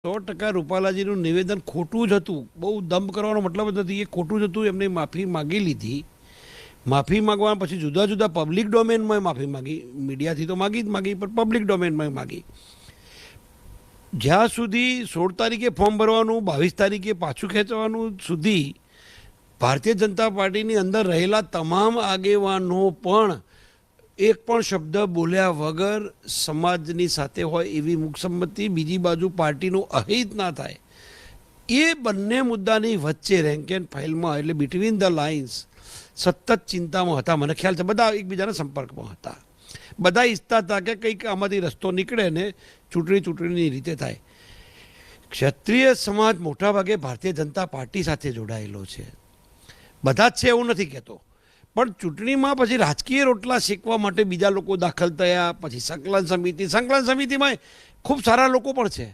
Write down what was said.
100% રૂપાલાજીનું નિવેદન ખોટું જ હતું. બહુ દંભ કરવાનો મતલબ જ નથી. એ ખોટું જ હતું. એમને માફી માગી લીધી. માફી માગવા પછી જુદા જુદા પબ્લિક ડોમેનમાં માફી માગી. મીડિયાથી તો માગી જ માગી, પણ પબ્લિક ડોમેનમાં માગી. જ્યાં સુધી 16 તારીખે ફોર્મ ભરવાનું, 22 તારીખે પાછું ખેંચવાનું સુધી ભારતીય જનતા પાર્ટીની અંદર રહેલા તમામ આગેવાનો પણ એક પણ શબ્દ બોલ્યા વગર સમાજની સાથે હોય એવી મુખસંમતિ, બીજી બાજુ પાર્ટીનું અહિત ના થાય એ બંને મુદ્દાની વચ્ચે રેન્ક એન્ડ ફાઇલમાં એટલે બિટવીન ધ લાઇન્સ સતત ચિંતામાં હતા. મને ખ્યાલ છે બધા એકબીજાના સંપર્કમાં હતા. બધા ઈચ્છતા હતા કે કંઈક આમાંથી રસ્તો નીકળે ને ચૂંટણીની રીતે થાય. ક્ષત્રિય સમાજ મોટાભાગે ભારતીય જનતા પાર્ટી સાથે જોડાયેલો છે. બધા જ છે એવું નથી કહેતો, પણ ચૂંટણીમાં પછી રાજકીય રોટલા શેકવા માટે બીજા લોકો દાખલ થયા. પછી સંકલન સમિતિમાં ખૂબ સારા લોકો પણ છે.